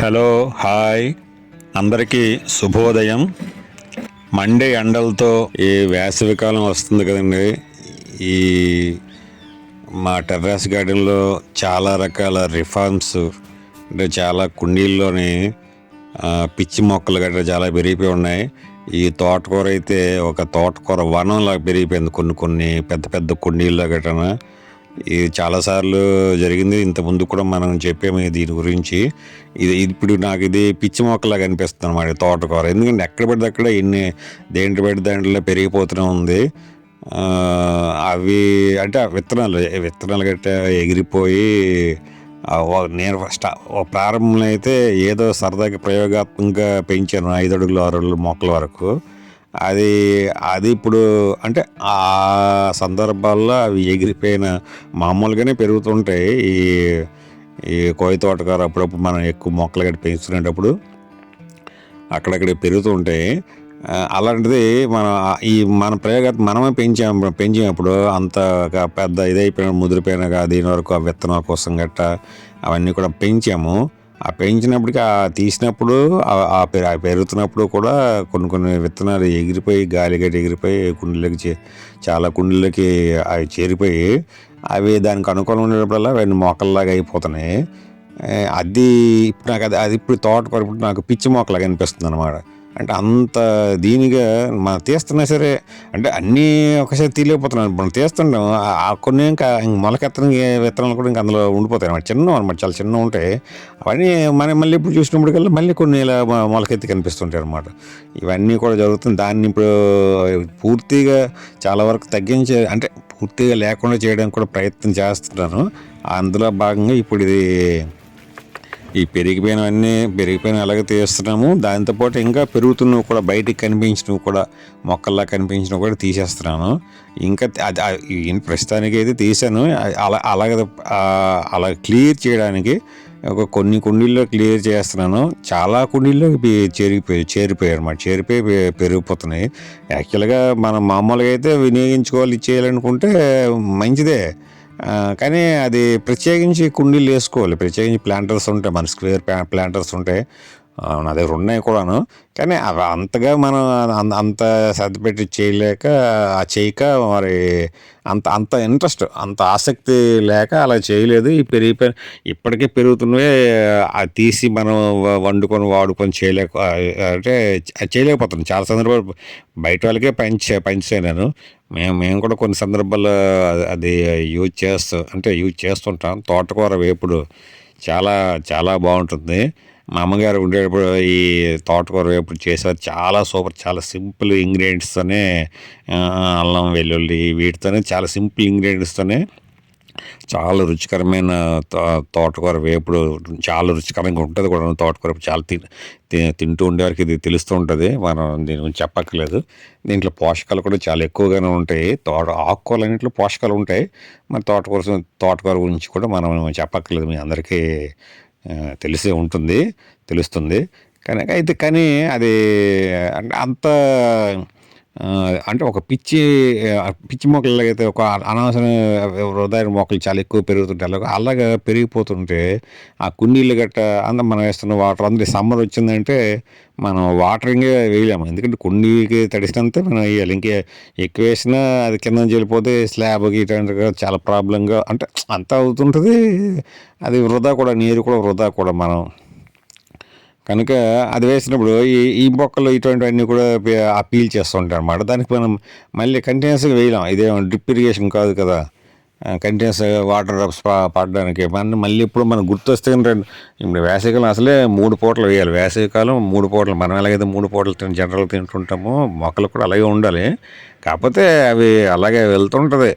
Hello, hi, అందరికీ శుభోదయం. Monday ఎండలతో ఈ వేసవికాలం వస్తుంది కదండి. ఈ మా టెర్రస్ గార్డెన్లో చాలా రకాల రిఫార్మ్స్, అంటే చాలా కుండీల్లోని పిచ్చి మొక్కలు గట్రా చాలా పెరిగిపోయి ఉన్నాయి. ఈ తోటకూర అయితే ఒక తోటకూర వనంలా పెరిగిపోయింది కొన్ని కొన్ని పెద్ద పెద్ద కుండీల్లో గట్రా. ఇది చాలాసార్లు జరిగింది. ఇంతకుముందు కూడా మనం చెప్పాము దీని గురించి. ఇప్పుడు నాకు ఇది పిచ్చి మొక్కలాగా అనిపిస్తుంది అన్నమాట తోటకూర. ఎందుకంటే ఎక్కడ పడితే అక్కడ దేంట్లో పడితే దాంట్లో పెరిగిపోతూనే ఉంది. అవి అంటే విత్తనాలు గట్రా ఎగిరిపోయి నేను ప్రారంభంలో అయితే ఏదో సరదాగా ప్రయోగాత్మకంగా పెంచాను 5 అడుగులు 6 అడుగులు మొక్కల వరకు. అది ఇప్పుడు అంటే ఆ సందర్భాల్లో అవి ఎగిరిపోయిన మామూలుగానే పెరుగుతుంటాయి. ఈ కోయి తోటకూర అప్పుడప్పుడు మనం ఎక్కువ మొక్కలు గట్టి పెంచుకునేటప్పుడు అక్కడక్కడ పెరుగుతూ ఉంటాయి. అలాంటిది మన ప్రయోగాత్మక మనమే పెంచినప్పుడు అంత పెద్ద ఇదైపోయిన ముదిరిపోయినా దీని వరకు ఆ విత్తనాల కోసం గట్ట అవన్నీ కూడా పెంచాము. ఆ పెంచినప్పటికీ తీసినప్పుడు పెరుగుతున్నప్పుడు కూడా కొన్ని విత్తనాలు ఎగిరిపోయి గాలి గట్టి ఎగిరిపోయి చాలా కుండీలకి అవి చేరిపోయి అవి దానికి అనుకూలంగా ఉండేటప్పుడల్లా అవన్నీ మొక్కల్లాగా అయిపోతున్నాయి. ఇప్పుడు నాకు ఇప్పుడు తోటకూర ఇప్పుడు నాకు పిచ్చి మొక్కలాగా అనిపిస్తుంది అనమాట. అంటే అంత దీనిగా మనం తీస్తున్నా సరే, అంటే అన్నీ ఒకసారి తీయలేకపోతున్నాను. మనం తీస్తుంటాం కొన్ని ఇంకా మొలకెత్తని విత్తనాలు కూడా ఇంకా అందులో ఉండిపోతాయి అనమాట. చిన్నవి అనమాట, చాలా చిన్నవి ఉంటాయి. అవన్నీ మనం మళ్ళీ ఇప్పుడు చూసినప్పటికల్లా మళ్ళీ కొన్ని ఇలా మొలకెత్తి కనిపిస్తుంటాయి అనమాట. ఇవన్నీ కూడా జరుగుతుంది. దాన్ని ఇప్పుడు పూర్తిగా చాలా వరకు అంటే పూర్తిగా లేకుండా చేయడానికి కూడా ప్రయత్నం చేస్తున్నాను. అందులో భాగంగా ఇప్పుడు ఈ పెరిగిపోయిన అలాగే తీస్తున్నాము. దాంతోపాటు ఇంకా పెరుగుతున్నవి కూడా బయటికి కనిపించినవి కూడా మొక్కల్లా కనిపించినవి కూడా తీసేస్తున్నాను. ఇంకా ప్రస్తుతానికి అయితే తీసాను. అలా క్లియర్ చేయడానికి కొన్ని కుండీల్లో క్లియర్ చేస్తున్నాను. చాలా కుండీల్లో చేరిపోయాయి అనమాట. పెరిగిపోతున్నాయి. యాక్చువల్గా మనం మామూలుగా అయితే వినియోగించుకోవాలి, ఇచ్చేయాలనుకుంటే మంచిదే. కానీ అది ప్రత్యేకించి కుండీలు వేసుకోవాలి. ప్రత్యేకించి ప్లాంటర్స్ ఉంటాయి, మన స్క్వేర్ ప్లాంటర్స్ ఉంటాయి. నా దగ్గర ఉన్నాయి కూడాను. కానీ అవి అంతగా మనం అంత శ్రద్ధ పెట్టి చేయక మరి అంత ఇంట్రెస్ట్, అంత ఆసక్తి లేక అలా చేయలేదు. ఇప్పటికే పెరుగుతున్నవే అది తీసి మనం వండుకొని వాడుకొని అంటే చేయలేకపోతున్నాం. చాలా సందర్భాలు బయట వాళ్ళకే పంచాను నేను. మేము కూడా కొన్ని సందర్భాల్లో అది యూజ్ చేస్తుంటాం. తోటకూర వేపుడు చాలా చాలా బాగుంటుంది. మా అమ్మగారు ఉండేటప్పుడు ఈ తోటకూర వేపుడు చేసేవారు. చాలా సూపర్, చాలా సింపుల్ ఇంగ్రీడియంట్స్తోనే, అల్లం వెల్లుల్లి వీటితోనే, చాలా సింపుల్ ఇంగ్రీడియంట్స్తోనే చాలా రుచికరమైన తోటకూర వేపుడు చాలా రుచికరంగా ఉంటుంది కూడా. తోటకూర చాలా తింటూ ఉండేవారికి ఇది తెలుస్తూ ఉంటుంది. మనం దీని గురించి చెప్పక్కర్లేదు. దీంట్లో పోషకాలు కూడా చాలా ఎక్కువగానే ఉంటాయి. ఆకుకూరలన్నింటిలో పోషకాలు ఉంటాయి. మరి తోటకూర గురించి కూడా మనం చెప్పక్కర్లేదు, మీ అందరికీ తెలిసే తెలుస్తుంది. కానీ అది అంత అంటే ఒక పిచ్చి మొక్కలైతే ఒక అనవసరం వృధాయిన మొక్కలు చాలా ఎక్కువ పెరుగుతుంటాయి. అలాగా పెరిగిపోతుంటే ఆ కుండీలు గట్ట మనం వేస్తున్న వాటర్ అందరి సమ్మర్ వచ్చిందంటే మనం వాటరింగే వేయలేము. ఎందుకంటే కుండీకి తడిసినంతే మనం వేయాలి. ఎక్కువ వేసినా అది కింద చెల్లిపోతే స్లాబ్కి ఇటువంటి చాలా ప్రాబ్లంగా అంటే అంతా అవుతుంటుంది. అది వృధా కూడా, నీరు కూడా వృధా కూడా. మనం కనుక అది వేసినప్పుడు ఈ మొక్కలు ఇటువంటివన్నీ కూడా పీల్ చేస్తుంటాయి అన్నమాట. దానికి మనం మళ్ళీ కంటిన్యూస్గా వేయలేం. ఇదేమో డ్రిప్ ఇరిగేషన్ కాదు కదా, కంటిన్యూస్ వాటర్ పడడానికి. మళ్ళీ ఇప్పుడు మనకు గుర్తొస్తే ఇప్పుడు వేసవికాలం అసలే 3 పూటలు వేయాలి. వేసవికాలం 3 పూటలు, మనం ఎలాగైతే 3 పూటలు జనరల్గా తింటుంటామో మొక్కలు కూడా అలాగే ఉండాలి. కాకపోతే అవి అలాగే వెళ్తుంటుంది.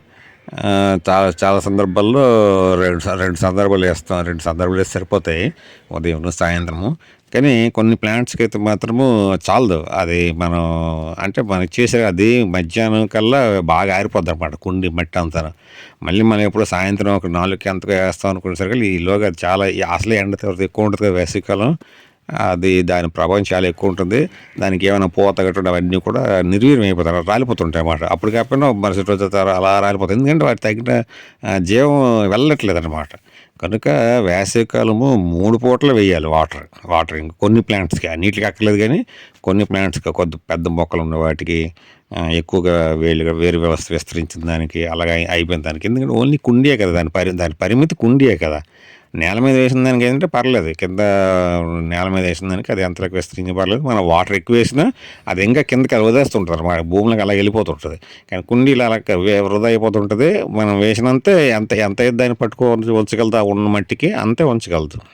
చాలా సందర్భాల్లో రెండు సందర్భాలు వేస్తాం. 2 సందర్భాలు వేస్తే సరిపోతాయి, ఉదయం సాయంత్రము. కానీ కొన్ని ప్లాంట్స్కి అయితే మాత్రము చాలదు. అది మనం చేసే అది మధ్యాహ్నం కల్లా బాగా ఆరిపోద్ది అనమాట కుండి మట్టి అంతా. మళ్ళీ మనం ఎప్పుడో సాయంత్రం ఒక 4కి ఎంతగా వేస్తాం అనుకునేసరికి ఈలోగా అది చాలా అసలే ఎండ తీవ్రత ఎక్కువ ఉంటుంది కదా వేసవికాలం. అది దాని ప్రభావం చాలా ఎక్కువ ఉంటుంది. దానికి ఏమైనా పూత గట్రా అవన్నీ కూడా నిర్వీర్యం అయిపోతాయి, రాలిపోతుంటాయి అన్నమాట. అప్పుడు కాకపోయినా మరుసటి రోజు అలా రాలిపోతాయి, ఎందుకంటే వాటి తగిన జీవం వెళ్ళట్లేదు అనమాట. కనుక వేసవికాలము 3 పూటలు వేయాలి వాటరింగ్ కొన్ని ప్లాంట్స్కి, అన్నిటికి అక్కర్లేదు కానీ కొన్ని ప్లాంట్స్కి, కొద్ది పెద్ద మొక్కలు ఉన్న వాటికి ఎక్కువగా వేరు వ్యవస్థ విస్తరించిన దానికి అలాగే అయిపోయిన దానికి. ఎందుకంటే ఓన్లీ కుండీయే కదా, దాని పరిమితి కుండీయే కదా. నేల మీద వేసిన దానికి ఏంటంటే పర్లేదు, కింద నేల మీద వేసిన దానికి అది ఎంతలకు విస్తరించి పర్లేదు. మనం వాటర్ ఎక్కువ వేసినా అది ఇంకా కిందకి అది వదిలేస్తుంటుంది అన్నమాట, భూమిలోకి అలా వెళ్ళిపోతుంటుంది. కానీ కుండీలు అలా వృధా అయిపోతుంటుంది. మనం వేసినంతే ఎంత దాన్ని ఉంచగలుగుతా, ఉన్న మట్టికి అంతే ఉంచగలుగుతాం.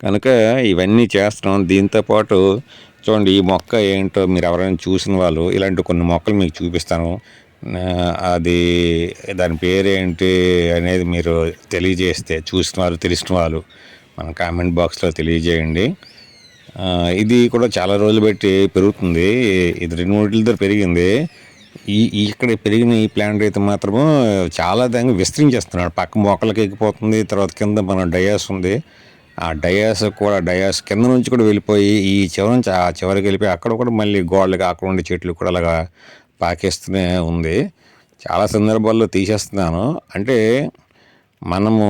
కనుక ఇవన్నీ చేస్తున్నాం. దీంతోపాటు చూడండి, ఈ మొక్క ఏంటో మీరు ఎవరైనా చూసిన వాళ్ళు ఇలాంటి కొన్ని మొక్కలు మీకు చూపిస్తాను. అది దాని పేరేంటి అనేది మీరు తెలియజేస్తే, చూసిన వాళ్ళు తెలిసిన వాళ్ళు మన కామెంట్ బాక్స్లో తెలియజేయండి. ఇది కూడా చాలా రోజులు బట్టి పెరుగుతుంది. ఇది 2-3 రోజులతో పెరిగింది. ఇక్కడ పెరిగిన ఈ ప్లాంట్ అయితే మాత్రము చాలా దాన్ని విస్తరించేస్తున్నాడు. పక్క మొక్కలకి ఎక్కిపోతుంది. తర్వాత కింద మన డయాస్ ఉంది, ఆ డయాస్ కింద నుంచి కూడా వెళ్ళిపోయి ఈ చివరి నుంచి ఆ చివరికి వెళ్ళిపోయి అక్కడ కూడా మళ్ళీ గోడలకి అక్కడ ఉండే చెట్లు కూడా అలాగా పాకేస్తూనే ఉంది. చాలా సందర్భాల్లో తీసేస్తున్నాను. అంటే మనము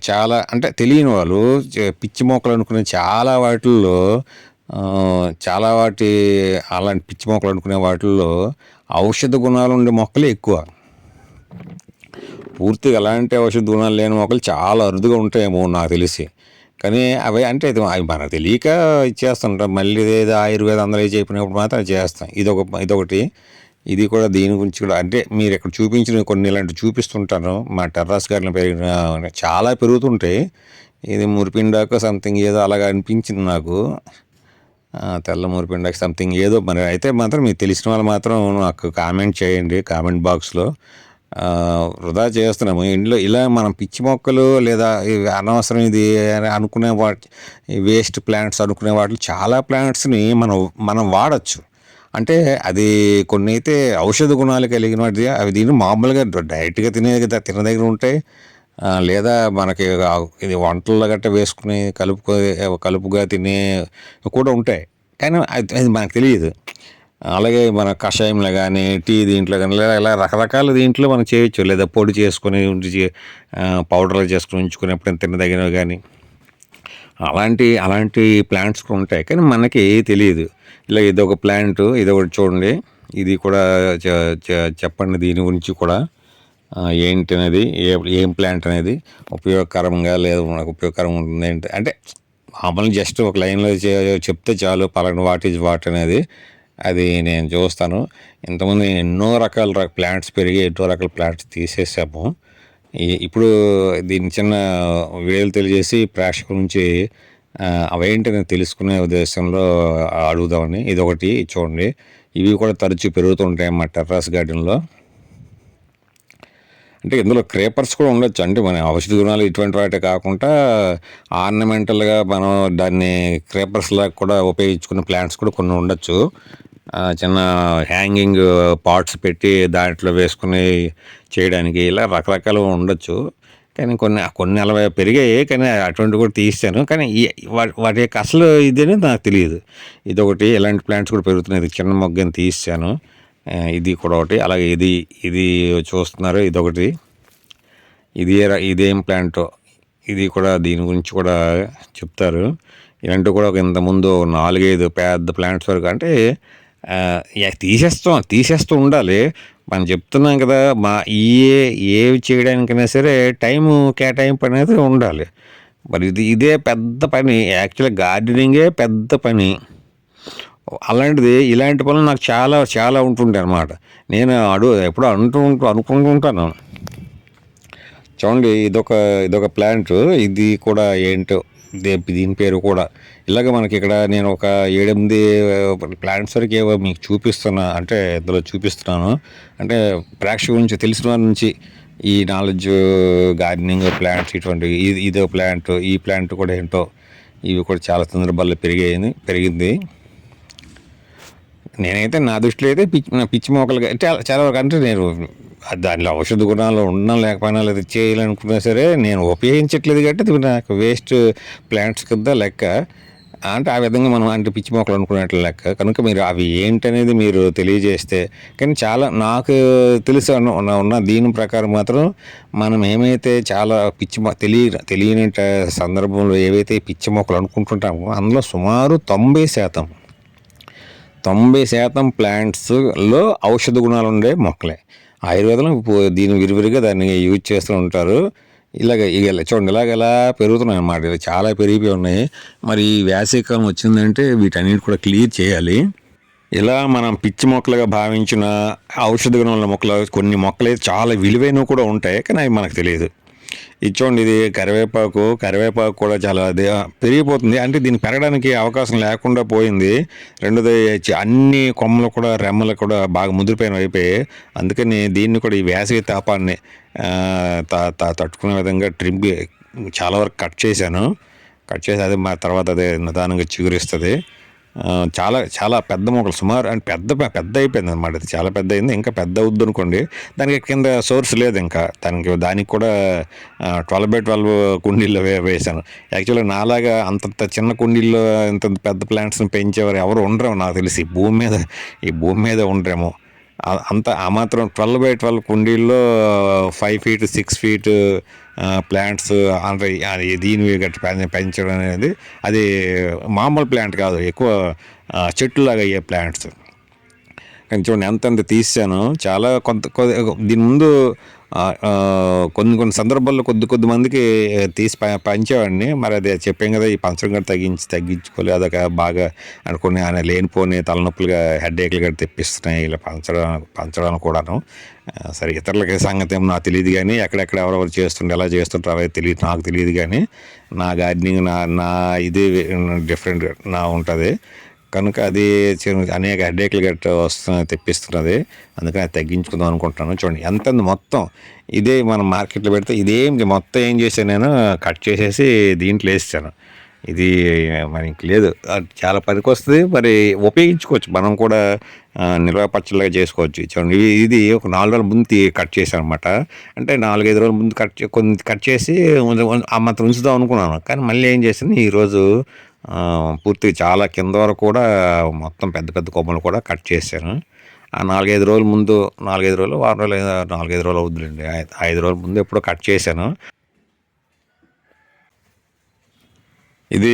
చాలా అంటే తెలియని వాళ్ళు పిచ్చి మొక్కలు అనుకునే అలాంటి పిచ్చి మొక్కలు అనుకునే వాటిల్లో ఔషధ గుణాలు ఉండే మొక్కలే ఎక్కువ. పూర్తిగా అలాంటి ఔషధ గుణాలు లేని మొక్కలు చాలా అరుదుగా ఉంటాయేమో నాకు తెలిసి. కానీ అవి అంటే అవి మనకు తెలియక ఇచ్చేస్తుంటాం. మళ్ళీ ఏదో ఆయుర్వేదం అందరూ చెప్పినప్పుడు మాత్రం అది చేస్తాం. ఇదొకటి. ఇది కూడా దీని గురించి కూడా అంటే మీరు ఇక్కడ చూపించిన కొన్ని ఇలాంటివి చూపిస్తుంటాను. మా టెర్రస్ గార్డెన్ పెరిగిన చాలా పెరుగుతుంటాయి. ఇది మురిపిండాకు సంథింగ్ ఏదో అలాగా అనిపించింది నాకు, తెల్ల మురిపిండాకు సంథింగ్ ఏదో. మరి అయితే మాత్రం మీకు తెలిసిన వాళ్ళు మాత్రం నాకు కామెంట్ చేయండి కామెంట్ బాక్స్లో. వృధా చేస్తున్నాము ఇంట్లో ఇలా మనం పిచ్చి మొక్కలు లేదా అనవసరం ఇది అనుకునే వేస్ట్ ప్లాంట్స్ అనుకునే వాటిలో చాలా ప్లాంట్స్ని మనం వాడచ్చు. అంటే అది కొన్ని అయితే ఔషధ గుణాలు కలిగిన వాటి అవి దీన్ని మామూలుగా డైరెక్ట్గా తిన దగ్గర ఉంటాయి, లేదా మనకి ఇది వంటల్లో గట్రా వేసుకుని కలుపుగా తినే కూడా ఉంటాయి. కానీ అది మనకు తెలియదు. అలాగే మన కషాయంలో కానీ టీ దీంట్లో కానీ ఇలా రకరకాల దీంట్లో మనం చేయొచ్చు, లేదా పొడి చేసుకొని పౌడర్లు చేసుకొని ఉంచుకొని ఎప్పుడైనా తినదగినవి కానీ అలాంటి ప్లాంట్స్ కూడా ఉంటాయి. కానీ మనకి తెలియదు. ఇలా ఇదొక ప్లాంట్, ఇదొకటి చూడండి. ఇది కూడా చెప్పండి దీని గురించి కూడా ఏంటి అనేది, ఏం ప్లాంట్ అనేది ఉపయోగకరంగా లేదా మనకు ఉపయోగకరంగా ఉంటుంది ఏంటి అంటే మామూలుగా జస్ట్ ఒక లైన్లో చెప్తే చాలు పలానా వాట్ అనేది. అది నేను చూస్తాను. ఇంతకుముందు ఎన్నో రకాల ప్లాంట్స్ పెరిగి ఎన్నో రకాల ప్లాంట్స్ తీసేసాము. ఇప్పుడు దీన్ని చిన్న వీడియోలు తెలియజేసి ప్రేక్షకుల నుంచి అవేంటి నేను తెలుసుకునే ఉద్దేశంలో అడుగుదామని. ఇదొకటి చూడండి. ఇవి కూడా తరచూ పెరుగుతుంటాయి మా టెర్రస్ గార్డెన్లో. అంటే ఇందులో క్రేపర్స్ కూడా ఉండొచ్చు. అంటే మన ఔషధ గుణాలు ఇటువంటి వాటి కాకుండా ఆర్నమెంటల్గా మనం దాన్ని క్రేపర్స్ లాగా కూడా ఉపయోగించుకునే ప్లాంట్స్ కూడా కొన్ని ఉండొచ్చు. చిన్న హ్యాంగింగ్ పాట్స్ పెట్టి దాంట్లో వేసుకుని చేయడానికి ఇలా రకరకాలు ఉండొచ్చు. కానీ కొన్ని అలా పెరిగాయి, కానీ అటువంటివి కూడా తీసాను. కానీ వాటి యొక్క అసలు ఇదేనే నాకు తెలియదు. ఇదొకటి. ఇలాంటి ప్లాంట్స్ కూడా పెరుగుతున్నాయి. ఇది చిన్న మొగ్గని తీసాను. ఇది కూడా ఒకటి. అలాగే ఇది చూస్తున్నారు, ఇదొకటి. ఇదేం ప్లాంటో, ఇది కూడా దీని గురించి కూడా చెప్తారు. ఇలాంటివి కూడా ఇంతకుముందు 4-5 పెద్ద ప్లాంట్స్ వరకు అంటే తీసేస్తూ ఉండాలి. మనం చెప్తున్నాం కదా, ఏవి చేయడానికైనా సరే టైము కేటాయింపు అనేది ఉండాలి. మరి ఇదే పెద్ద పని. యాక్చువల్గా గార్డెనింగే పెద్ద పని. అలాంటిది ఇలాంటి పనులు నాకు చాలా చాలా ఉంటుంటాయి అన్నమాట. నేను ఎప్పుడూ అనుకుంటూ ఉంటాను. చూడండి, ఇదొక ప్లాంట్. ఇది కూడా ఏంటో దీని పేరు కూడా ఇలాగ మనకి ఇక్కడ నేను ఒక 7-8 ప్లాంట్స్ వరకు ఏవో మీకు చూపిస్తున్నాను. అంటే ప్రేక్షకుల నుంచి తెలిసిన వారి నుంచి ఈ నాలెడ్జ్ గార్డెనింగ్ ప్లాంట్స్ ఇటువంటివి. ఇదో ప్లాంట్, ఈ ప్లాంట్ కూడా ఏంటో ఇవి కూడా చాలా సందర్భాల్లో పెరిగింది. నేనైతే నా దృష్టిలో అయితే పిచ్చి మొక్కలుగా చాలా వరకు అంటే నేను దానిలో ఔషధ గుణాలు ఉండడం లేకపోయినా లేదా చేయాలనుకున్నా సరే నేను ఉపయోగించట్లేదు కాబట్టి అది నాకు వేస్ట్ ప్లాంట్స్ కింద లెక్క. అంటే ఆ విధంగా మనం అంటే పిచ్చి మొక్కలు అనుకున్నట్లు లెక్క. కనుక మీరు అవి ఏంటనేది మీరు తెలియజేస్తే, కానీ చాలా నాకు తెలుసు ఉన్న దీని ప్రకారం మాత్రం మనం ఏమైతే చాలా తెలియని సందర్భంలో ఏవైతే పిచ్చి మొక్కలు అనుకుంటుంటామో అందులో సుమారు 90% ప్లాంట్స్లో ఔషధ గుణాలు ఉండే మొక్కలే. ఆయుర్వేదంలో దీన్ని విరివిరిగా దాన్ని యూజ్ చేస్తూ ఉంటారు. చూడండి ఎలా పెరుగుతున్నాయి అన్నమాట. ఇలా చాలా పెరిగిపోయి ఉన్నాయి. మరి ఈ వేసవికాలం వచ్చిందంటే వీటన్నిటి కూడా క్లియర్ చేయాలి. ఇలా మనం పిచ్చి మొక్కలుగా భావించిన ఔషధ గుణాల మొక్కలు, కొన్ని మొక్కలు చాలా విలువైనవి కూడా ఉంటాయి, కానీ అవి మనకు తెలియదు. ఇది చూడండి, ఇది కరివేపాకు కూడా చాలా పెరిగిపోతుంది. అంటే దీన్ని పెరగడానికి అవకాశం లేకుండా పోయింది. రెండోది అన్ని కొమ్మలు కూడా రెమ్మలు కూడా బాగా ముదిరిపోయిన అయిపోయి, అందుకని దీన్ని కూడా ఈ వేసవి తాపాన్ని తట్టుకునే విధంగా చాలా వరకు కట్ చేసి అది మా తర్వాత అదే నిదానంగా చిగురిస్తుంది. చాలా చాలా పెద్ద మొక్కలు సుమారు అంటే పెద్ద అయిపోయింది అనమాట. అది చాలా పెద్ద అయింది, ఇంకా పెద్ద అవుద్ది అనుకోండి. దానికి కింద సోర్స్ లేదు ఇంకా దానికి కూడా 12x12 కుండీల్లో వేసాను. యాక్చువల్గా నాలాగా అంతంత చిన్న కుండీల్లో ఇంత పెద్ద ప్లాంట్స్ని పెంచేవారు ఎవరు ఉండరేమో నాకు తెలిసి ఈ భూమి మీద ఉండరేమో. ఆ మాత్రం 12x12 కుండీల్లో 5 feet 6 feet ప్లాంట్స్ అంటే దీనివి గట్టి పెంచడం అనేది అది మామూలు ప్లాంట్ కాదు, ఎక్కువ చెట్టులాగా అయ్యే ప్లాంట్స్. కానీ చూడండి ఎంతెంత తీసాను. చాలా దీని ముందు కొన్ని సందర్భాల్లో కొద్ది మందికి తీసి పంచేవాడిని. మరి అది చెప్పాం కదా, ఈ పంచడం గట్ట తగ్గించుకోవాలి. అదొక బాగా అనుకుని ఆయన లేనిపోని తలనొప్పులుగా హెడేక్లు గట్ట తెప్పిస్తున్నాయి ఇలా పంచడానికి కూడాను. సరే ఇతరులకి సంగతి ఏమో నాకు తెలియదు, కానీ ఎక్కడెక్కడ ఎవరెవరు చేస్తుంటే ఎలా చేస్తుంటారో అవే నాకు తెలియదు. కానీ నా గార్డెనింగ్ నా ఇది డిఫరెంట్ నా ఉంటుంది. కనుక అది అనేక హెడేక్లు గట్రా తెప్పిస్తున్నది. అందుకని అది తగ్గించుకుందాం అనుకుంటున్నాను. చూడండి ఎంత మొత్తం ఇదే మనం మార్కెట్లో పెడితే మొత్తం ఏం చేశాను, నేను కట్ చేసేసి దీంట్లో వేసాను. ఇది మరి ఇంక లేదు, చాలా పనికి వస్తుంది. మరి ఉపయోగించుకోవచ్చు, మనం కూడా నిల్వ పచ్చళ్ళగా చేసుకోవచ్చు. చూడండి ఇది ఒక 4 రోజుల ముందు కట్ చేశాను అనమాట. అంటే 4-5 రోజుల ముందు కట్ చేసి ఆ మాత్రం ఉంచుదాం అనుకున్నాను. కానీ మళ్ళీ ఏం చేశాను, ఈరోజు పూర్తిగా చాలా కింద వరకు కూడా మొత్తం పెద్ద కొమ్మలు కూడా కట్ చేశాను. ఆ 4-5 రోజుల ముందు 4-5 రోజులు వారం రోజులు 4-5 రోజులు అవుతుందండి, 5 రోజుల ముందు ఎప్పుడో కట్ చేశాను. ఇది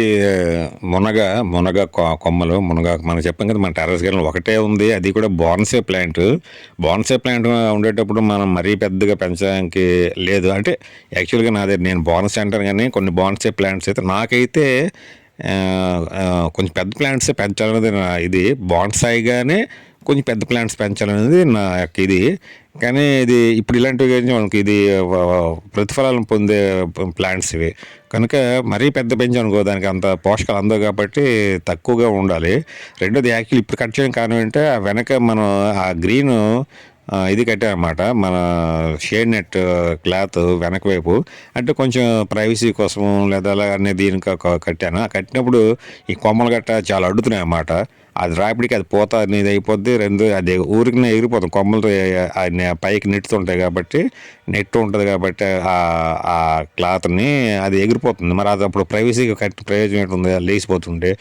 మునగ కొమ్మలు. మనం చెప్పాం కదా, మన టెర్రస్ గార్డెన్ ఒకటే ఉంది, అది కూడా బోన్సే ప్లాంట్ ఉండేటప్పుడు మనం మరీ పెద్దగా పెంచడానికి లేదు. అంటే యాక్చువల్గా నేను బోన్సే అంటాను, కానీ కొన్ని బోన్సే ప్లాంట్స్ అయితే నాకైతే కొంచెం పెద్ద ప్లాంట్సే పెంచాలనేది ఇది. బాన్సాయిగానే కొంచెం పెద్ద ప్లాంట్స్ పెంచాలనేది నా యొక్క ఇది. కానీ ఇది ఇప్పుడు ఇలాంటివి మనకి ఇది ప్రతిఫలాలను పొందే ప్లాంట్స్ ఇవి. కనుక మరీ పెద్ద పెంచానుకో దానికి అంత పోషకాలు అందవు కాబట్టి తక్కువగా ఉండాలి. రెండోది యాక్చువల్లీ ఇప్పుడు కట్ చేయడం కారణం ఏంటంటే ఆ వెనక మనం ఆ గ్రీన్ ఇది కట్టామన్నమాట, మన షేడ్ నెట్ క్లాత్ వెనక వైపు. అంటే కొంచెం ప్రైవసీ కోసము లేదా అలాగే దీనికి కట్టాను. కట్టినప్పుడు ఈ కొమ్మలు గట్ట చాలా అడ్డుతున్నాయి అన్నమాట. అది రాపిడికి అది పోతా అనేది అయిపోద్ది. అది ఊరికి ఎగిరిపోతుంది, కొమ్మలతో పైకి నెట్టుతుంటాయి కాబట్టి నెట్ ఉంటుంది కాబట్టి ఆ క్లాత్ని అది ఎగిరిపోతుంది. మరి అది అప్పుడు ప్రైవసీగా కట్టి ప్రయోజనం ఏంటుంది, అది లేచిపోతుండే.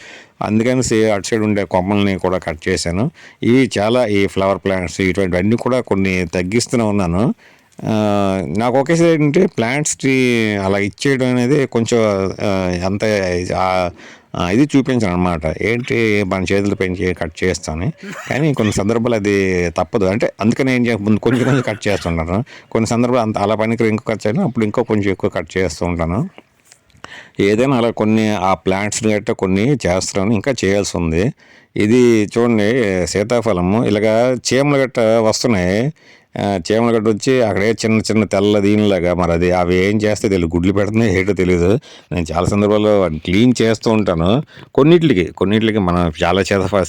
అందుకని అటు సైడ్ ఉండే కొమ్మల్ని కూడా కట్ చేశాను. ఇవి చాలా ఈ ఫ్లవర్ ప్లాంట్స్ ఇటువంటివన్నీ కూడా కొన్ని తగ్గిస్తూనే ఉన్నాను. నాకు ఒకేసారి ఏంటంటే ప్లాంట్స్కి అలా ఇచ్చేయడం అనేది కొంచెం అంత ఇది చూపించాను అనమాట. ఏంటి మన చేతులు పెంచి కట్ చేస్తాను, కానీ కొన్ని సందర్భాలు అది తప్పదు. అంటే అందుకని ఏం ముందు కొంచెం కట్ చేస్తుంటాను. కొన్ని సందర్భాలు అలా పనికి ఇంకో కట్ చేయను, అప్పుడు కొంచెం ఎక్కువ కట్ చేస్తూ ఉంటాను. ఏదైనా అలా కొన్ని ఆ ప్లాంట్స్ని గట్ట కొన్ని చేస్తున్నాను, ఇంకా చేయాల్సి ఉంది. ఇది చూడండి సీతాఫలము, ఇలాగా చీమలు గట్ట వస్తున్నాయి. చీమలు గట్ట వచ్చి అక్కడే చిన్న తెల్ల దీనిలాగా, మరి అవి ఏం చేస్తే తెలియదు, గుడ్లు పెడుతున్నాయి ఏంటో తెలియదు. నేను చాలా సందర్భాల్లో క్లీన్ చేస్తూ ఉంటాను. కొన్నిటికి మనం చాలా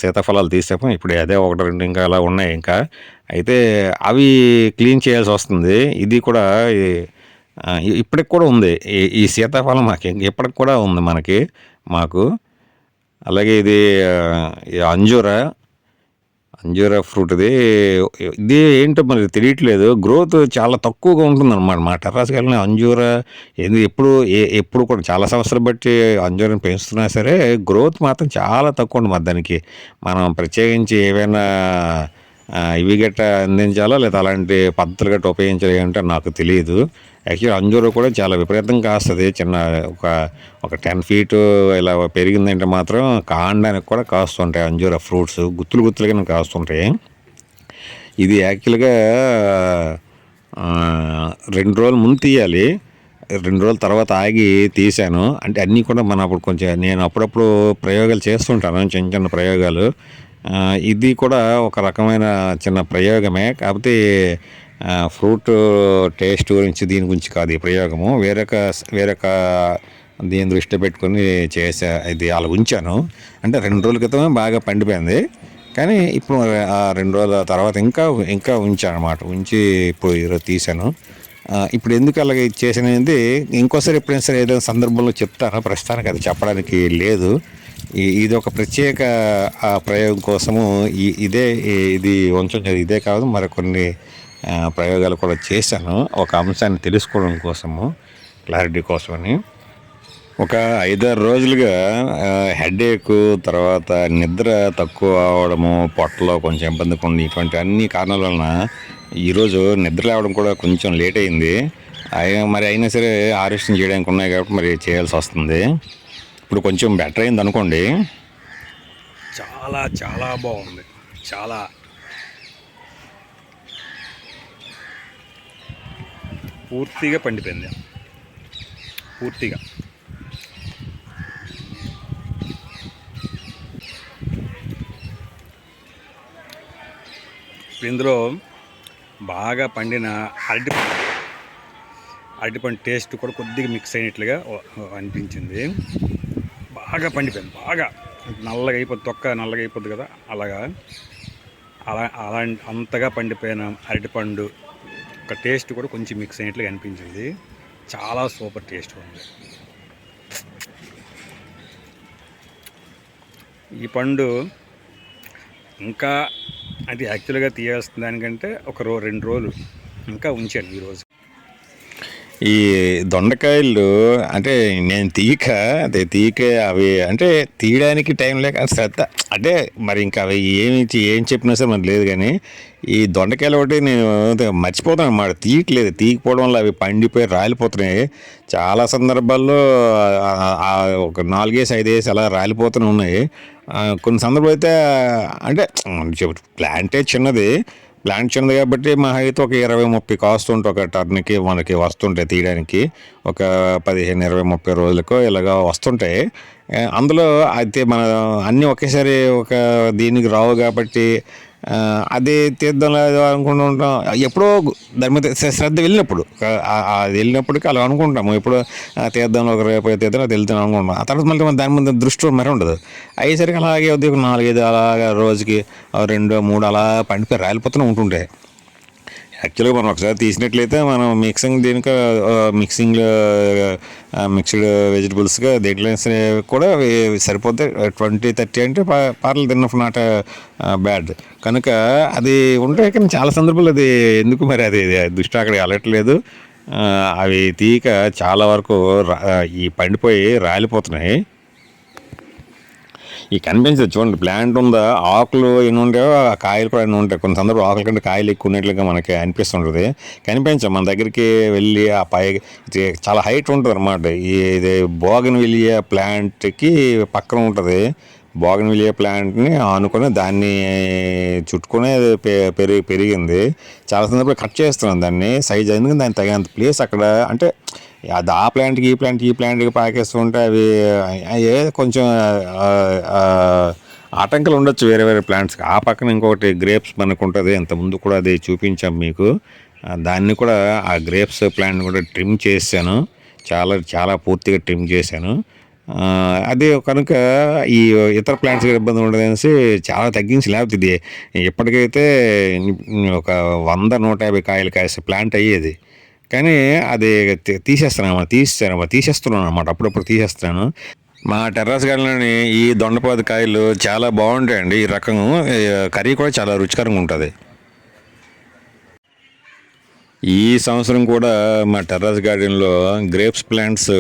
సీతాఫలాలు తీసాము, ఇప్పుడు అదే 1-2 ఇంకా అలా ఉన్నాయి. ఇంకా అయితే అవి క్లీన్ చేయాల్సి వస్తుంది. ఇది కూడా ఇప్పటికి కూడా ఉంది ఈ సీతాఫలం, మాకు ఇప్పటికి కూడా ఉంది మాకు. అలాగే ఇది అంజూరా ఫ్రూట్ ఇది ఏంటో మరి తెలియట్లేదు. గ్రోత్ చాలా తక్కువగా ఉంటుందన్నమాట. మా టెర్రస్‌కి వెళ్ళిన అంజూరా ఎప్పుడు ఎప్పుడు కూడా చాలా సంవత్సరాలు బట్టి అంజూరాని పెంచుతున్నా సరే గ్రోత్ మాత్రం చాలా తక్కువ ఉంటుంది. మరి దానికి మనం ప్రత్యేకించి ఏవైనా ఇవి గట్టా అందించాలో లేదా అలాంటి పద్ధతులు గట్టా ఉపయోగించాలి అంటే నాకు తెలియదు. యాక్చువల్లీ అంజూర కూడా చాలా విపరీతంగా కాస్తది. ఒక ఒక 10 ఫీటు ఇలా పెరిగిందంటే మాత్రం కాండానికి కూడా కాస్తుంటాయి అంజూర ఫ్రూట్స్. గుత్తులు గుత్తులుగానే కాస్తుంటాయి. ఇది యాక్చువల్‌గా 2 రోజుల ముందు తీయాలి. 2 రోజుల తర్వాత ఆగి తీశాను. అంటే అన్నీ కూడా మనం అప్పుడు కొంచెం నేను అప్పుడప్పుడు ప్రయోగాలు చేస్తుంటాను. చిన్న చిన్న ప్రయోగాలు. ఇది కూడా ఒక రకమైన చిన్న ప్రయోగమే. కాకపోతే ఫ్రూట్ టేస్ట్ గురించి దీని గురించి కాదు ఈ ప్రయోగము. వేరొక దీని దృష్టిలో పెట్టుకొని ఇది అలా ఉంచాను. అంటే 2 రోజుల క్రితమే బాగా పండిపోయింది. కానీ ఇప్పుడు ఆ 2 రోజుల తర్వాత ఇంకా ఉంచానన్నమాట. ఉంచి ఇప్పుడు ఈరోజు తీశాను. ఇప్పుడు ఎందుకు అలాగే చేసాననేది ఇంకోసారి ఎప్పుడైనా సరే ఏదైనా సందర్భంలో చెప్తాను. ప్రస్తుతానికి అది చెప్పడానికి లేదు. ఇది ఒక ప్రత్యేక ప్రయోగం కోసము ఇది ఉంచడం ఇదే కాదు మరికొన్ని ప్రయోగాలు కూడా చేశాను. ఒక అంశాన్ని తెలుసుకోవడం కోసము, క్లారిటీ కోసమని. ఒక 5-6 రోజులుగా హెడేక్, తర్వాత నిద్ర తక్కువ అవడము, పొట్టలో కొంచెం ఇబ్బందిగా ఉంది. ఇటువంటి అన్ని కారణాల వలన ఈరోజు నిద్ర లేవడం కూడా కొంచెం లేట్ అయింది. అయినా సరే హార్వెస్టింగ్ చేయడానికి ఉన్నాయి కాబట్టి మరి చేయాల్సి వస్తుంది. ఇప్పుడు కొంచెం బెటర్ అయింది అనుకోండి. చాలా చాలా బాగుంది. చాలా పూర్తిగా పండిపోయింది. పూర్తిగా ఇందులో బాగా పండిన అరటిపండు టేస్ట్ కూడా కొద్దిగా మిక్స్ అయినట్లుగా అనిపించింది. బాగా పండిపోయింది. బాగా నల్లగా అయిపోద్ది, తొక్క నల్లగా అయిపోద్ది కదా, అలా అంతగా పండిపోయిన అరటిపండు ఒక టేస్ట్ కూడా కొంచెం మిక్స్ అయినట్లుగా అనిపించింది. చాలా సూపర్ టేస్ట్ ఉంది. ఈ పండు ఇంకా అది యాక్చువల్గా తీయాల్సిన దానికంటే 2 రోజులు ఇంకా ఉంచాను ఈరోజు. ఈ దొండకాయలు అంటే నేను తీయక అవి అంటే తీయడానికి టైం లేక శ్రద్ధ అంటే మరి ఇంకా అవి ఏం చెప్పినా సరే మనకు లేదు. కానీ ఈ దొండకాయలు ఒకటి నేను మర్చిపోతాను అన్నమాట. తీయకపోవడం వల్ల అవి పండిపోయి రాలిపోతున్నాయి. చాలా సందర్భాల్లో ఒక 4-5 అలా రాలిపోతూనే ఉన్నాయి. కొన్ని సందర్భాలు అయితే అంటే ప్లాంటే ప్లాంట్ చిన్నది కాబట్టి మా అయితే ఒక 20-30 కాస్తుంటే ఒక టర్న్కి మనకి వస్తుంటాయి తీయడానికి. ఒక 15-20-30 రోజులకు ఇలాగా వస్తుంటాయి. అందులో అయితే మన అన్నీ ఒకేసారి ఒక దీనికి రావు కాబట్టి అది తీద్దాం లేదు అనుకుంటూ ఉంటాం. ఎప్పుడో దాని మీద శ్రద్ధ వెళ్ళినప్పటికీ అలా అనుకుంటాము. ఎప్పుడో తీద్దాం ఒక రేపు తీద్దాం అది వెళ్తాం అనుకుంటాం. ఆ తర్వాత మళ్ళీ దాని మీద దృష్టి మరి ఉండదు. అయ్యేసరికి అలాగే 4-5 అలాగా రోజుకి 2-3 అలా పండిపోయి రాలిపోతూనే ఉంటుంటాయి. యాక్చువల్గా మనం ఒకసారి తీసినట్లయితే మనం మిక్స్డ్ వెజిటబుల్స్గా దేంట్లో కూడా సరిపోతే 20-30 అంటే పర్లేదు, తిన్న నాట్ బ్యాడ్. కనుక అది ఉంటాయి. కానీ చాలా సందర్భాలు అది ఎందుకు మరి అది దృష్టి అక్కడ వెళ్ళట్లేదు. అవి తీయక చాలా వరకు ఈ పండిపోయి రాలిపోతున్నాయి. ఈ కనిపించదు చూడండి, ప్లాంట్ ఉందా, ఆకులు ఎన్ని ఉంటాయో ఆ కాయలు కూడా ఎన్ని ఉంటాయి. కొన్ని సందర్భాలు ఆకుల కంటే కాయలు ఎక్కువ ఉన్నట్లుగా మనకి అనిపిస్తుంటుంది. మన దగ్గరికి వెళ్ళి ఆ చాలా హైట్ ఉంటుంది అన్నమాట. ఇది బోగన్విలియా ప్లాంట్కి పక్కన ఉంటుంది. బోగన్విలియా ప్లాంట్ని ఆనుకొని దాన్ని చుట్టుకునే పెరిగింది. చాలా సందర్భాలు కట్ చేస్తున్నాం దాన్ని సైజ్ అయింది. దానికి తగినంత ప్లేస్ అక్కడ అంటే అది ఆ ప్లాంట్కి ఈ ప్లాంట్కి పాకేస్తూ ఉంటే అవి కొంచెం ఆటంకాలు ఉండొచ్చు వేరే ప్లాంట్స్కి. ఆ పక్కన ఇంకొకటి గ్రేప్స్ మనకు ఉంటుంది. ఇంతకుముందు కూడా అది చూపించాం మీకు. దాన్ని కూడా ఆ గ్రేప్స్ ప్లాంట్ కూడా ట్రిమ్ చేశాను. చాలా పూర్తిగా ట్రిమ్ చేశాను. అదే కనుక ఈ ఇతర ప్లాంట్స్కి ఇబ్బంది ఉండదనేసి చాలా తగ్గించి, లేకపోతే ఇది ఎప్పటికైతే ఒక 100-150 కాయలు కాసే ప్లాంట్ అయ్యేది. కానీ అది తీసేస్తున్నాను అన్నమాట. అప్పుడప్పుడు తీసేస్తున్నాను. మా టెర్రస్ గార్డెన్లోని ఈ దొండపాదు కాయలు చాలా బాగుంటాయండి. ఈ రకం కర్రీ కూడా చాలా రుచికరంగా ఉంటుంది. ఈ సంవత్సరం కూడా మా టెర్రస్ గార్డెన్లో గ్రేప్స్ ప్లాంట్స్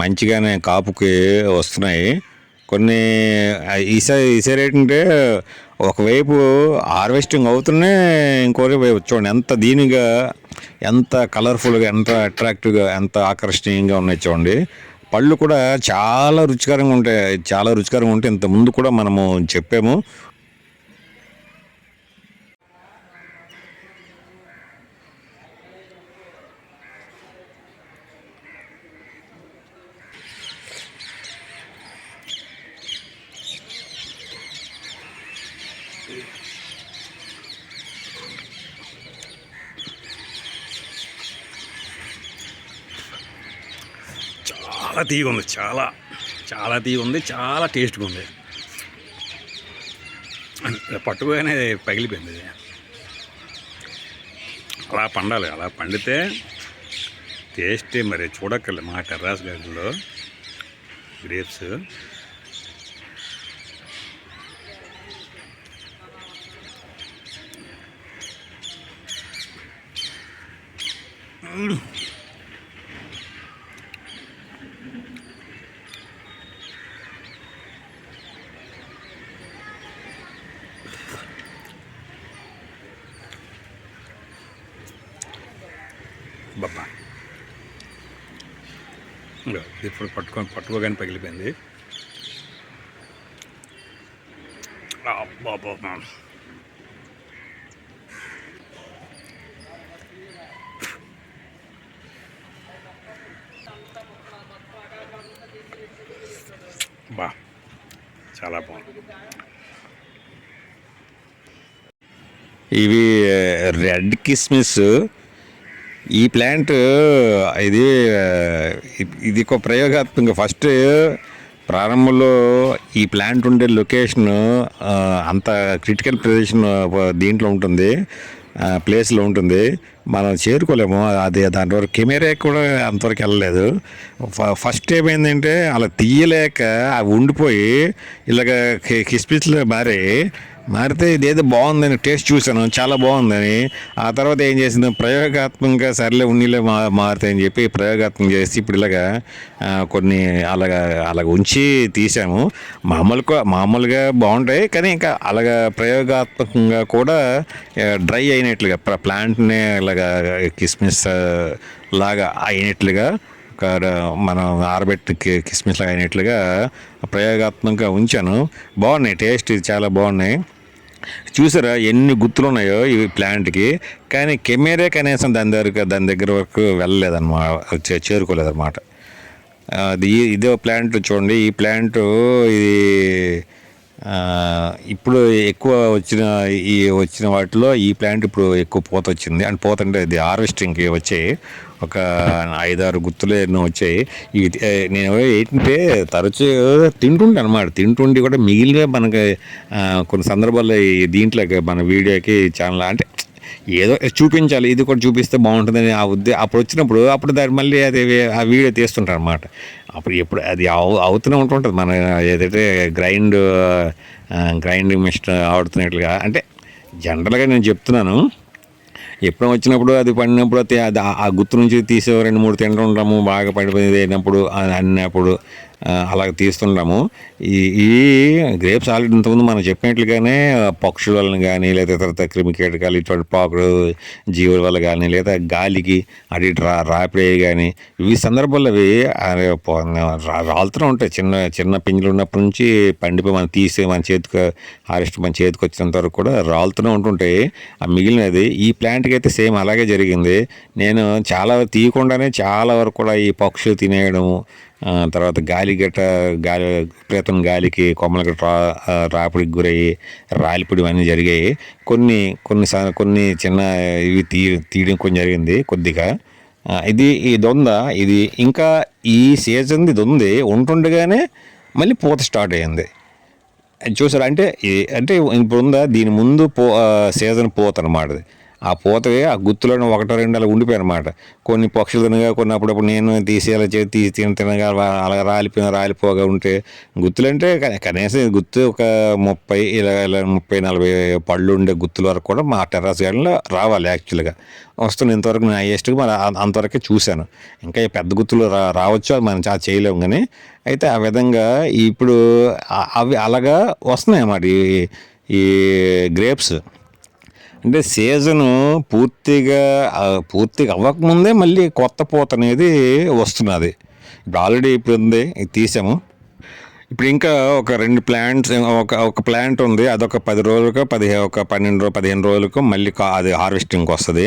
మంచిగానే కాపుకి వస్తున్నాయి. కొన్ని ఈసారి ఏంటంటే ఒకవైపు హార్వెస్టింగ్ అవుతున్నాయి, ఇంకోటి వైపు చూడండి ఎంత దీనిగా, ఎంత కలర్ఫుల్గా, ఎంత అట్రాక్టివ్గా, ఎంత ఆకర్షణీయంగా ఉన్నాయి చూడండి. పళ్ళు కూడా చాలా రుచికరంగా ఉంటాయి. చాలా రుచికరంగా ఉంటాయి. ఇంత ముందు కూడా మనము చెప్పాము. చాలా తీగ ఉంది, చాలా చాలా తీగ ఉంది, చాలా టేస్ట్గా ఉంది. పట్టుకోగానే పగిలిపోయింది. అలా పండాలి, అలా పండితే టేస్టే మరి చూడక్కర్లేదు. మా టెర్రస్ గార్డెన్లో గ్రేప్స్ బాబా ఇప్పుడు పట్టుకోగానే పగిలిపోయింది. బాబా బా చాలా బాగుంది. ఇవి రెడ్ కిస్మిస్. ఈ ప్లాంట్ ఇది ఒక ప్రయోగాత్మకంగా ఫస్ట్ ప్రారంభంలో ఈ ప్లాంట్ ఉండే లొకేషన్ అంత క్రిటికల్ ప్రదేశం దీంట్లో ఉంటుంది, ప్లేస్లో ఉంటుంది. మనం చేరుకోలేము. అది దాని వరకు కెమెరా కూడా అంతవరకు వెళ్ళలేదు. ఫస్ట్ ఏమైందంటే అలా తీయలేక అవి ఉండిపోయి ఇలాగ కిస్మిస్లో మారితే ఇదేదో బాగుందని టేస్ట్ చూశాను, చాలా బాగుందని. ఆ తర్వాత ఏం చేసింది, ప్రయోగాత్మకంగా సర్లే ఉన్నీలే మారుతాయని చెప్పి ప్రయోగాత్మకం చేసి ఇప్పుడు ఇలాగా కొన్ని అలాగ ఉంచి తీసాము. మామూలుగా బాగుంటాయి, కానీ ఇంకా అలాగా ప్రయోగాత్మకంగా కూడా డ్రై అయినట్లుగా ప్లాంట్ని ఇలాగా కిస్మిస్ లాగా అయినట్లుగా మనం ఆరబెట్టి కిస్మిస్ లాగా అయినట్లుగా ప్రయోగాత్మకంగా ఉంచాను. బాగున్నాయి, టేస్ట్ చాలా బాగున్నాయి. చూసారా ఎన్ని గుర్తులు ఉన్నాయో ఈ ప్లాంట్కి. కానీ కెమెరా కనీసం దాని దగ్గర వరకు వెళ్ళలేదన్నమాట, చేరుకోలేదన్నమాట. ఇదే ప్లాంట్ చూడండి. ఈ ప్లాంట్ ఇది ఇప్పుడు ఎక్కువ వచ్చిన వాటిలో ఈ ప్లాంట్ ఇప్పుడు ఎక్కువ పూత వచ్చింది. అంటే పూత అంటే ఇది హార్వెస్టింగ్కి వచ్చాయి, ఒక 5-6 గుత్తులు ఎన్నో వచ్చాయి. ఇవి నేను ఏంటంటే తరచూ తింటుంటాను అనమాట. తింటుండి కూడా మిగిలిన మనకి కొన్ని సందర్భాల్లో దీంట్లో మన వీడియోకి ఛానల్ అంటే ఏదో చూపించాలి, ఇది కూడా చూపిస్తే బాగుంటుందని అప్పుడు వచ్చినప్పుడు దాన్ని మళ్ళీ అది ఆ వీడియో తీస్తుంటారు అనమాట. అప్పుడు ఎప్పుడు అది అవుతూనే ఉంటుంటుంది. మన ఏదైతే గ్రైండింగ్ మిషన్ ఆడుతున్నట్లుగా. అంటే జనరల్గా నేను చెప్తున్నాను, ఎప్పుడో వచ్చినప్పుడు అది పడినప్పుడు ఆ గుర్తు నుంచి తీసే 2-3 తింటూ ఉంటాము. బాగా పడిపోయింది అయినప్పుడు అన్నప్పుడు అలాగ తీస్తుంటాము. ఈ గ్రేప్స్ ఆల్రెడీ ఇంతకుముందు మనం చెప్పినట్లుగానే పక్షుల వలన కానీ, లేదా ఇతర క్రిమికీటకాలు ఇటువంటి పాకుడు జీవుల వల్ల కానీ, లేదా గాలికి అటు రాపిడే కానీ, ఈ సందర్భాల్లో అవి రాలుతూనే ఉంటాయి. చిన్న పింజలు ఉన్నప్పటి నుంచి పండిపోయి మనం తీసి మన చేతికి వచ్చినంత వరకు కూడా రాలుతూనే ఉంటుంటాయి. ఆ మిగిలినది ఈ ప్లాంట్కి అయితే సేమ్ అలాగే జరిగింది. నేను చాలా తీయకుండానే చాలా వరకు కూడా ఈ పక్షులు తినేయడము, తర్వాత గాలి విపరీతం గాలికి కొమ్మల గట్ట రాపిడికి గురయ్యి రాలిపడి ఇవన్నీ జరిగాయి. కొన్ని చిన్న ఇవి తీయడం కొంచెం జరిగింది కొద్దిగా. ఈ దొంద ఇది ఇంకా ఈ సీజన్ది ఇది ఉంటుండగానే మళ్ళీ పూత స్టార్ట్ అయ్యింది. చూసారు అంటే ఇప్పుడు ఉందా దీని ముందు సీజన్ పూత అనమాట. ఆ పూతవి ఆ గుత్తులో ఒకటో రెండు అలా ఉండిపోయాయి అనమాట. కొన్ని పక్షులు తినగా, కొన్ని అప్పుడప్పుడు నేను తీసేలా తీసి తినగా అలా రాలిపోగా ఉంటే గుత్తులంటే కనీసం గుత్తు ఒక 30 ఇలా 30-40 పళ్ళు ఉండే గుత్తుల వరకు కూడా మా టెర్రస్ గార్డెన్లో రావాలి యాక్చువల్గా. వస్తుంది ఇంతవరకు నేను హైయెస్ట్గా మరి అంతవరకే చూశాను. ఇంకా ఈ పెద్ద గుత్తులు రావచ్చు, అది మనం చాలా చేయలేము. కానీ అయితే ఆ విధంగా ఇప్పుడు అవి అలాగా వస్తున్నాయి అన్నమాట ఈ గ్రేప్స్. అంటే సీజను పూర్తిగా అవ్వకముందే మళ్ళీ కొత్త పూత అనేది వస్తున్నది. ఇప్పుడు ఆల్రెడీ ఇప్పుడు ఉంది, ఇది తీసాము. ఇప్పుడు ఇంకా ఒక 2 ప్లాంట్స్, ఒక ప్లాంట్ ఉంది, అదొక 10 రోజులకు ఒక 15 రోజులకు మళ్ళీ అది హార్వెస్టింగ్కి వస్తుంది.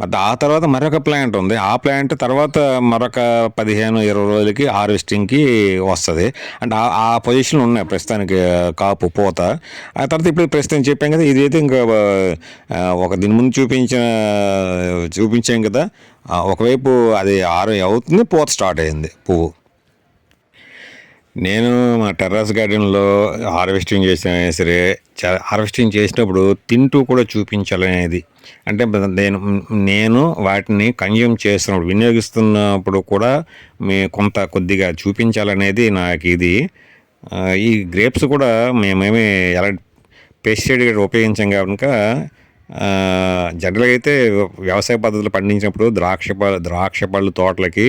మరి ఆ తర్వాత మరొక ప్లాంట్ ఉంది, ఆ ప్లాంట్ తర్వాత మరొక 15-20 రోజులకి హార్వెస్టింగ్కి వస్తుంది. అంటే ఆ పొజిషన్లో ఉన్నాయి ప్రస్తుతానికి కాపు పూత. ఆ తర్వాత ఇప్పుడు ప్రస్తుతం చెప్పాం కదా, ఇదైతే ఇంకా ఒక దీని ముందు చూపించాం కదా, ఒకవైపు అది అవుతుంది, పూత స్టార్ట్ అయింది, పువ్వు. నేను మా టెర్రస్ గార్డెన్లో హార్వెస్టింగ్ చేసినా సరే, హార్వెస్టింగ్ చేసినప్పుడు తింటూ కూడా చూపించాలనేది. అంటే నేను వాటిని కన్జ్యూమ్ చేస్తున్నప్పుడు, వినియోగిస్తున్నప్పుడు కూడా కొద్దిగా చూపించాలనేది నాకు ఇది. ఈ గ్రేప్స్ కూడా మేమేమి ఎలా పెస్టిసైడ్ ఉపయోగించాం కనుక జనరల్గా అయితే వ్యవసాయ పద్ధతులు పండించినప్పుడు ద్రాక్ష పళ్ళు తోటలకి,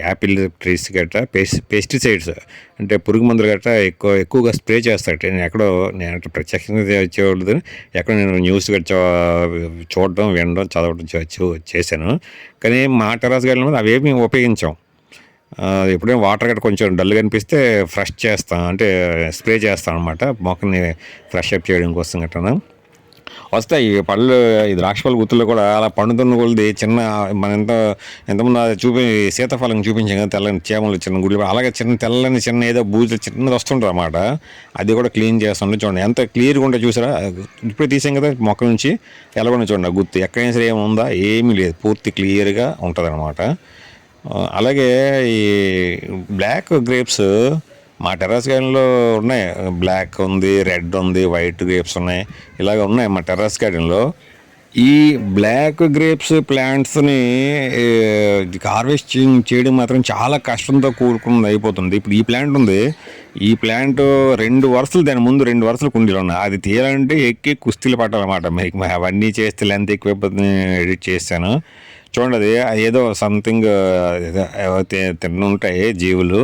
యాపిల్ ట్రీస్ గట్రా పెస్టిసైడ్స్ అంటే పురుగు మందులు గట్రా ఎక్కువగా స్ప్రే చేస్తాడు. నేను ప్రత్యక్షంగా వచ్చేవాళ్ళు, ఎక్కడ నేను న్యూస్ చూడడం, వినడం, చదవడం చేశాను. కానీ మా టెర్రస్ గార్డెన్ మీద అవేమి ఉపయోగించాం. ఎప్పుడైనా వాటర్ గట్రా కొంచెం డల్గా అనిపిస్తే ఫ్రెష్ చేస్తాం, అంటే స్ప్రే చేస్తాం అనమాట, మొక్కని ఫ్రెష్ అప్ చేయడం కోసం గట్రా వస్తాయి. ఈ పళ్ళు, ఈ ద్రాక్ష పళ్ళు గుత్తుల్లో కూడా అలా పండుతున్న కొలది చిన్న, మనం ఎంతమంది సీతాఫలం చూపించాం కదా, తెల్లని చేమలు చిన్న గుడ్లు, అలాగే తెల్లని ఏదో బూజులు చిన్నది వస్తుంటారు అన్నమాట. అది కూడా క్లీన్ చేస్తుంటే చూడండి ఎంత క్లియర్గా ఉంటే చూసారా. ఇప్పుడే తీసాం కదా మొక్క నుంచి, ఎలా కూడా చూడండి గుత్తు ఎక్కడైనా సరే ఏముందా, ఏమీ లేదు, పూర్తి క్లియర్గా ఉంటుంది అనమాట. అలాగే ఈ బ్లాక్ గ్రేప్స్ మా టెర్రస్ గార్డెన్లో ఉన్నాయి. బ్లాక్ ఉంది, రెడ్ ఉంది, వైట్ గ్రేప్స్ ఉన్నాయి, ఇలాగ ఉన్నాయి మా టెర్రస్ గార్డెన్లో. ఈ బ్లాక్ గ్రేప్స్ ప్లాంట్స్ని హార్వెస్టింగ్ చేయడం మాత్రం చాలా కష్టంతో కూడుకున్నది అయిపోతుంది. ఇప్పుడు ఈ ప్లాంట్ ఉంది, ఈ ప్లాంట్ 2 వరుసలు, దాని ముందు 2 వరుసలు కుండీలు ఉన్నాయి. అది తీయాలంటే ఎక్కి కుస్తీలు పట్టాలన్నమాట. మీకు అవన్నీ చేస్తే లెంత్ ఎక్కువైపోతుంది, ఎడిట్ చేశాను చూడండి. అది ఏదో సంథింగ్ తిన్నుంటాయి జీవులు,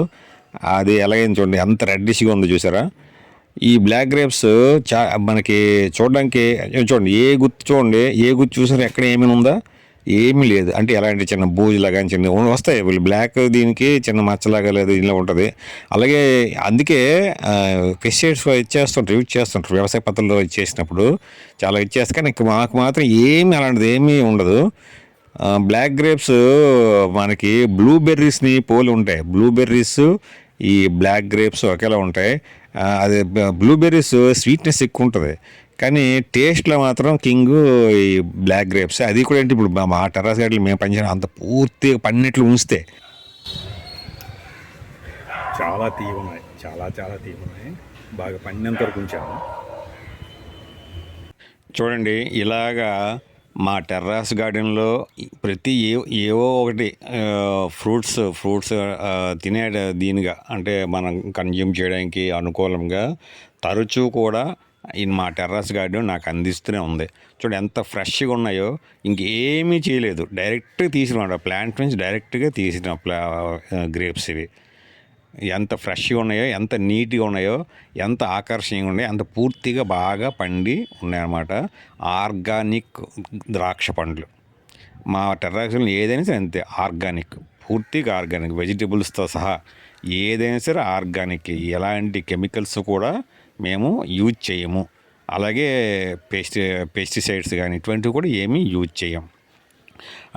అది ఎలాగైంది చూడండి, ఎంత రెడ్డిష్గా ఉందో చూసారా. ఈ బ్లాక్ గ్రేప్స్ మనకి చూడడానికి చూడండి, ఏ గుత్తు చూసారా, ఎక్కడ ఏమైనా ఉందా, ఏమీ లేదు. అంటే ఎలాంటి చిన్న బూజులాగా చిన్న వస్తాయి, వీళ్ళు బ్లాక్ దీనికి చిన్న మచ్చలాగా లేదు, ఇలా ఉంటుంది. అలాగే అందుకే పెస్టిసైడ్స్ యూజ్ చేస్తుంటారు వ్యవసాయ పద్ధతుల్లో ఇచ్చేసినప్పుడు, చాలా ఇచ్చేస్తే. కానీ మాకు మాత్రం అలాంటిది ఏమీ ఉండదు. బ్లాక్ గ్రేప్స్ మనకి బ్లూబెర్రీస్ని పోలి ఉంటాయి. బ్లూబెర్రీస్, ఈ బ్లాక్ గ్రేప్స్ ఒకేలా ఉంటాయి. అది బ్లూబెర్రీస్ స్వీట్నెస్ ఎక్కువ ఉంటుంది, కానీ టేస్ట్లో మాత్రం కింగ్ ఈ బ్లాక్ గ్రేప్స్. అది కూడా ఏంటి, ఇప్పుడు మా టెర్రస్ గార్డెన్లో మేము పనిచేయడం అంత పూర్తిగా పన్నెట్లు ఉంచితే చాలా తీగున్నాయి, చాలా తీగున్నాయి, బాగా పండినంత వరకు ఉంచాము. చూడండి, ఇలాగా మా టెర్రస్ గార్డెన్లో ప్రతి ఏవో ఒకటి ఫ్రూట్స్ తినే దీనిగా, అంటే మనం కన్జ్యూమ్ చేయడానికి అనుకూలంగా తరచూ కూడా మా టెర్రస్ గార్డెన్ నాకు అందిస్తూనే ఉంది. చూడండి ఎంత ఫ్రెష్గా ఉన్నాయో, ఇంకేమీ చేయలేదు, డైరెక్ట్గా తీసిన ప్లాంట్ నుంచి డైరెక్ట్గా తీసిన గ్రేప్స్ ఇవి. ఎంత ఫ్రెష్గా ఉన్నాయో, ఎంత నీట్గా ఉన్నాయో, ఎంత ఆకర్షణీయంగా ఉన్నాయో, అంత పూర్తిగా బాగా పండి ఉన్నాయన్నమాట. ఆర్గానిక్ ద్రాక్ష పండ్లు మా టెర్రస్లో ఏదైనా సరే అంతే, ఆర్గానిక్, పూర్తిగా ఆర్గానిక్, వెజిటబుల్స్తో సహా ఏదైనా సరే ఆర్గానిక్. ఎలాంటి కెమికల్స్ కూడా మేము యూజ్ చేయము. అలాగే పెస్టిసైడ్స్ కానీ ఇటువంటివి కూడా ఏమీ యూజ్ చేయం.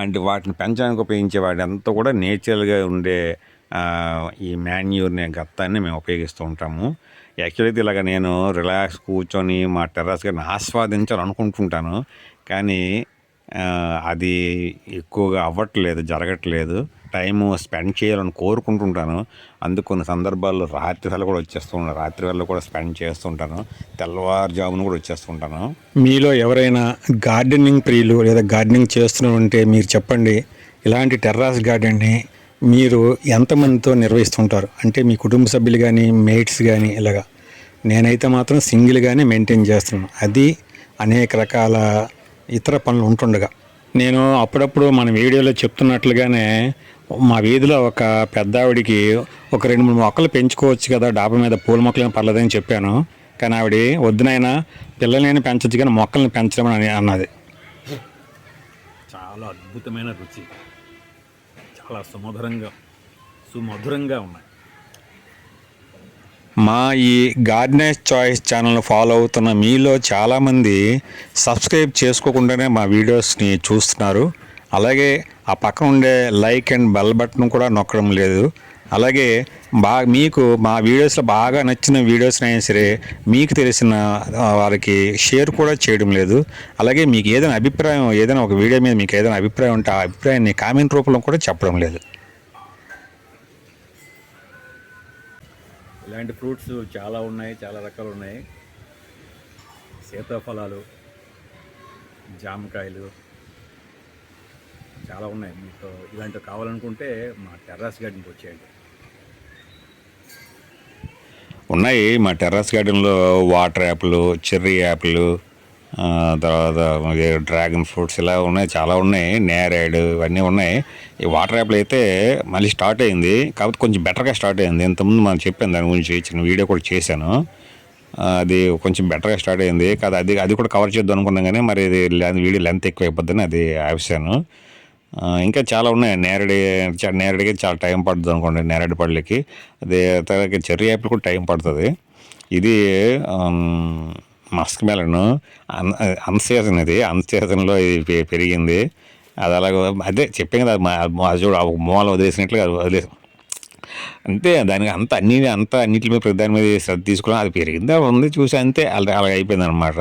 అంటే వాటిని పెంచడానికి ఉపయోగించే వాటి అంతా కూడా నేచురల్గా ఉండే ఈ మాన్యూర్ని, గత్తాన్ని మేము ఉపయోగిస్తూ ఉంటాము. యాక్చువల్లీ ఇలాగ నేను రిలాక్స్ కూర్చొని మా టెర్రస్ గార్డెన్ ఆస్వాదించాలనుకుంటుంటాను, కానీ అది ఎక్కువగా జరగట్లేదు. టైము స్పెండ్ చేయాలని కోరుకుంటుంటాను. అందుకు కొన్ని సందర్భాల్లో రాత్రి వేళ కూడా వచ్చేస్తుంటాను, రాత్రి వేళ కూడా స్పెండ్ చేస్తుంటాను, తెల్లవారుజామున కూడా వచ్చేస్తుంటాను. మీలో ఎవరైనా గార్డెనింగ్ ప్రియులు లేదా గార్డెనింగ్ చేస్తూ ఉంటే మీరు చెప్పండి. ఇలాంటి టెర్రాస్ గార్డెన్ని మీరు ఎంతమందితో నిర్వహిస్తుంటారు? అంటే మీ కుటుంబ సభ్యులు కానీ, మేట్స్ కానీ ఇలాగా. నేనైతే మాత్రం సింగిల్గానే మెయింటైన్ చేస్తున్నాను, అది అనేక రకాల ఇతర పనులు ఉంటుండగా. నేను అప్పుడప్పుడు మన వీడియోలో చెప్తున్నట్లుగానే మా వీధిలో ఒక పెద్ద ఆవిడికి ఒక 2-3 మొక్కలు పెంచుకోవచ్చు కదా, డాబా మీద పూల మొక్కలు పర్లేదని చెప్పాను. కానీ ఆవిడ వద్దునైనా పిల్లల్ని పెంచవచ్చు కానీ మొక్కల్ని పెంచడం అని అన్నది. చాలా అద్భుతమైన రుచి, చాలా సుమధురంగా ఉన్నాయి. మా ఈ గార్డెనర్స్ చాయిస్ ఛానల్ని ఫాలో అవుతున్న మీలో చాలామంది సబ్స్క్రైబ్ చేసుకోకుండానే మా వీడియోస్ని చూస్తున్నారు. అలాగే ఆ పక్కన ఉండే లైక్ అండ్ బెల్ బటన్ కూడా నొక్కడం లేదు. అలాగే మీకు మా వీడియోస్లో బాగా నచ్చిన వీడియోస్ని అయినా సరే మీకు తెలిసిన వారికి షేర్ కూడా చేయడం లేదు. అలాగే మీకు ఏదైనా అభిప్రాయం, ఏదైనా ఒక వీడియో మీద మీకు ఏదైనా అభిప్రాయం ఉంటే ఆ అభిప్రాయాన్ని కామెంట్ రూపంలో కూడా చెప్పడం లేదు. ఇలాంటి ఫ్రూట్స్ చాలా ఉన్నాయి, చాలా రకాలు ఉన్నాయి. సీతాఫలాలు, జామకాయలు చాలా ఉన్నాయి. మీకు ఇలాంటివి కావాలనుకుంటే మా టెర్రస్ గార్డెన్కి వచ్చేయండి. ఉన్నాయి మా టెర్రస్ గార్డెన్లో వాటర్ యాపిల్, చెర్రీ యాపిల్, తర్వాత డ్రాగన్ ఫ్రూట్స్ ఇలా ఉన్నాయి, చాలా ఉన్నాయి. నేరేడు ఇవన్నీ ఉన్నాయి. ఈ వాటర్ యాపిల్ అయితే మళ్ళీ స్టార్ట్ అయింది, కాకపోతే కొంచెం బెటర్గా స్టార్ట్ అయింది. ఇంతకుముందు మనం చెప్పాను దాని గురించి, చిన్న వీడియో కూడా చేశాను. అది కొంచెం బెటర్గా స్టార్ట్ అయింది కదా, అది కూడా కవర్ చేద్దాం అనుకున్నాం కానీ మరి ఇది వీడియో లెంత్ ఎక్కువ అయిపోద్దని అది ఆపేసాను. ఇంకా చాలా ఉన్నాయి. నేరేడుకి చాలా టైం పడుతుంది అనుకోండి, నేరేడు పళ్ళకి. అదే తర్వాత చెర్రీ యాపిల్ కూడా టైం పడుతుంది. ఇది మస్క్ మెలన్ అన్సీజన్, ఇది అన్సీజన్లో ఇది పెరిగింది. అది అలాగ అదే చెప్పాను కదా, అది చూడ మూల వదిలేసినట్లుగా అది వదిలేసి అంతే. దానికి అన్నిటి మీద దాని మీద శ్రద్ధ తీసుకుని అది పెరిగిందా ఉంది చూసి అంతే, అలా అయిపోయింది అనమాట.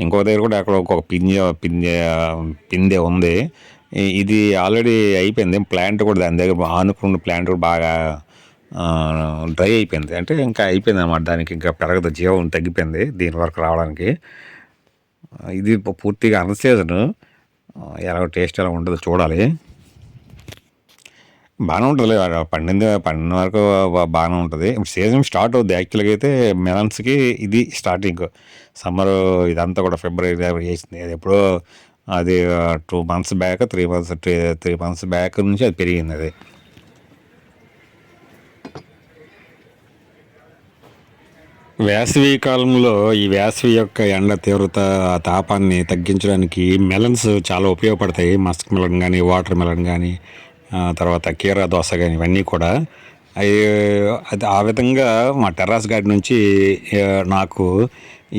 ఇంకో దగ్గర కూడా అక్కడ ఒక పిందె ఉంది. ఇది ఆల్రెడీ అయిపోయింది ప్లాంట్ కూడా, దాని దగ్గర ఆనుకున్న ప్లాంట్ కూడా బాగా డ్రై అయిపోయింది. అంటే ఇంకా అయిపోయింది అనమాట, దానికి ఇంకా పెరగదు, జీవం తగ్గిపోయింది దీని వరకు రావడానికి. ఇది పూర్తిగా అన్సీజన్, ఎలా టేస్ట్ ఎలా ఉంటుందో చూడాలి. బాగానే ఉంటుంది, పండిన వరకు బాగానే ఉంటుంది. ఇప్పుడు సీజన్ స్టార్ట్ అవుద్ది యాక్చువల్గా అయితే మెలన్స్కి. ఇది స్టార్టింగ్ సమ్మర్, ఇదంతా కూడా ఫిబ్రవరి చేసింది. అది ఎప్పుడో అది 2 months బ్యాక్, 3 months బ్యాక్ నుంచి అది పెరిగింది. అది వేసవి కాలంలో ఈ వేసవి యొక్క ఎండ తీవ్రత, తాపాన్ని తగ్గించడానికి మెలన్స్ చాలా ఉపయోగపడతాయి. మస్క్ మెలన్ కానీ, వాటర్ మెలన్ కానీ, తర్వాత కీరా దోస కానీ, ఇవన్నీ కూడా అది ఆ విధంగా మా టెర్రాస్ గార్డెన్ నుంచి నాకు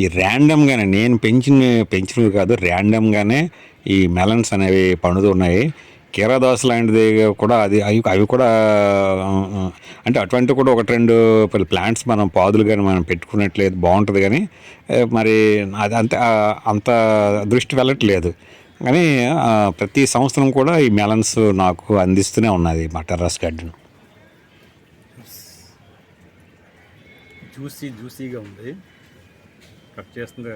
ఈ ర్యాండమ్గానే, నేను పెంచినవి కాదు, ర్యాండమ్గానే ఈ మెలన్స్ అనేవి పండుతున్నాయి. కీరా దోస లాంటిది కూడా అవి కూడా అంటే అటువంటి కూడా 1-2 ప్లాంట్స్ మనం పాదులు కానీ మనం పెట్టుకున్నట్లేదు బాగుంటుంది. కానీ మరి అది అంత దృష్టి వెళ్ళట్లేదు. కానీ ప్రతి సంవత్సరం కూడా ఈ మెలన్స్ నాకు అందిస్తూనే ఉన్నది మా టెర్రస్ గార్డెన్. జ్యూసీగా ఉంది, కట్ చేస్తుంది.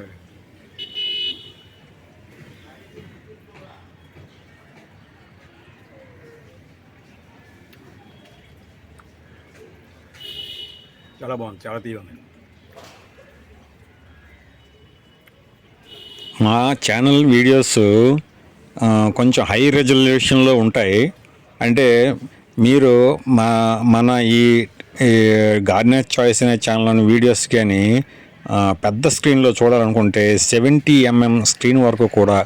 చాలా బాగుంది, చాలా తీయగా ఉంది. మా ఛానల్ వీడియోస్ కొంచెం హై రెజల్యూషన్లో ఉంటాయి. అంటే మీరు మన ఈ గార్డెనర్స్ చాయిస్ అనే ఛానల్లోని వీడియోస్ కానీ పెద్ద స్క్రీన్లో చూడాలనుకుంటే 70 mm స్క్రీన్ వరకు కూడా,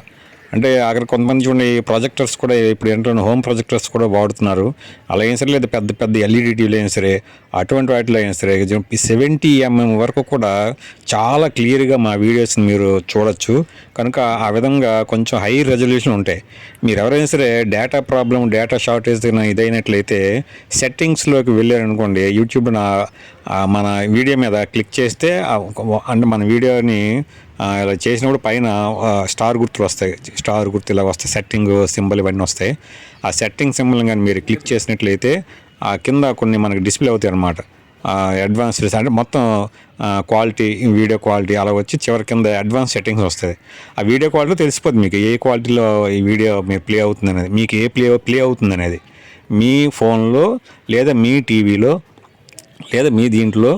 అంటే అక్కడ కొంతమంది చూడండి ప్రొజెక్టర్స్ కూడా ఇప్పుడు ఏంటంటే హోమ్ ప్రొజెక్టర్స్ కూడా వాడుతున్నారు. అలా అయినా సరే, లేదా పెద్ద ఎల్ఈడి టీవీలు అయినా సరే, అటువంటి వాటిలో అయినా సరే 70 mm వరకు కూడా చాలా క్లియర్గా మా వీడియోస్ని మీరు చూడొచ్చు. కనుక ఆ విధంగా కొంచెం హై రెజల్యూషన్ ఉంటాయి. మీరు ఎవరైనా సరే డేటా షార్టేజ్ ఇదైనట్లయితే సెట్టింగ్స్లోకి వెళ్ళారనుకోండి, యూట్యూబ్ మన వీడియో మీద క్లిక్ చేస్తే అంటే మన వీడియోని ఇలా చేసినప్పుడు పైన స్టార్ గుర్తులు వస్తాయి, స్టార్ గుర్తు ఇలా వస్తాయి, సెట్టింగ్ సింబల్ ఇవన్నీ వస్తాయి. ఆ సెట్టింగ్ సింబల్ కానీ మీరు క్లిక్ చేసినట్లయితే ఆ కింద కొన్ని మనకి డిస్ప్లే అవుతాయి అన్నమాట. అడ్వాన్స్డ్ అంటే మొత్తం క్వాలిటీ, వీడియో క్వాలిటీ అలా వచ్చి చివరి కింద అడ్వాన్స్ సెట్టింగ్స్ వస్తాయి. ఆ వీడియో క్వాలిటీ తెలిసిపోతుంది మీకు ఏ క్వాలిటీలో ఈ వీడియో మీరు ప్లే అవుతుంది అనేది, మీకు ఏ ప్లే అవుతుంది అనేది మీ ఫోన్లో లేదా మీ టీవీలో లేదా మీ దీంట్లో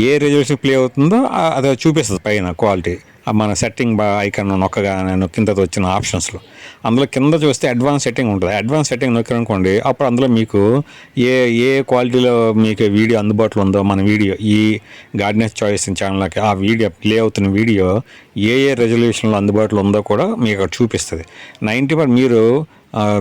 ఏ రెజల్యూషన్ ప్లే అవుతుందో అది చూపిస్తుంది పైన క్వాలిటీ. మన సెట్టింగ్ ఐకాన్ నొక్కిన తర్వాత వచ్చిన ఆప్షన్స్లో అందులో కింద చూస్తే అడ్వాన్స్ సెట్టింగ్ ఉంటుంది. అడ్వాన్స్ సెట్టింగ్ నొక్కారనుకోండి, అప్పుడు అందులో మీకు ఏ క్వాలిటీలో మీకు వీడియో అందుబాటులో ఉందో, మన వీడియో ఈ గార్డెనర్స్ చాయిస్ ఛానల్కి ఆ వీడియో ప్లే అవుతున్న వీడియో ఏ రెజల్యూషన్లో అందుబాటులో ఉందో కూడా మీకు అక్కడ చూపిస్తుంది. 90% మీరు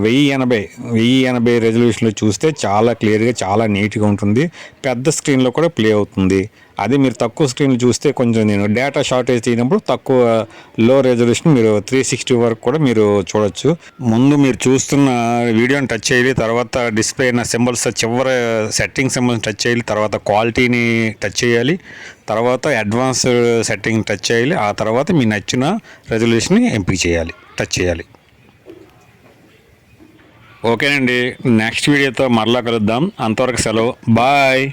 1080 రెజల్యూషన్లో చూస్తే చాలా క్లియర్గా చాలా నీట్గా ఉంటుంది. పెద్ద స్క్రీన్లో కూడా ప్లే అవుతుంది. అదే మీరు తక్కువ స్క్రీన్లో చూస్తే కొంచెం నేను డేటా షార్టేజ్ అయినప్పుడు తక్కువ లో రెజల్యూషన్ మీరు 360 వరకు కూడా మీరు చూడొచ్చు. ముందు మీరు చూస్తున్న వీడియోని టచ్ చేయాలి, తర్వాత డిస్ప్లే అయిన సింబల్స్ చివరి సెట్టింగ్ సింబల్స్ టచ్ చేయాలి, తర్వాత క్వాలిటీని టచ్ చేయాలి, తర్వాత అడ్వాన్స్ సెట్టింగ్ టచ్ చేయాలి, ఆ తర్వాత మీ నచ్చిన రెజల్యూషన్ని ఎంపిక చేయాలి, టచ్ చేయాలి. ఓకేనండి, నెక్స్ట్ వీడియోతో మరలా కలుద్దాం. అంతవరకు సెలవు, బాయ్.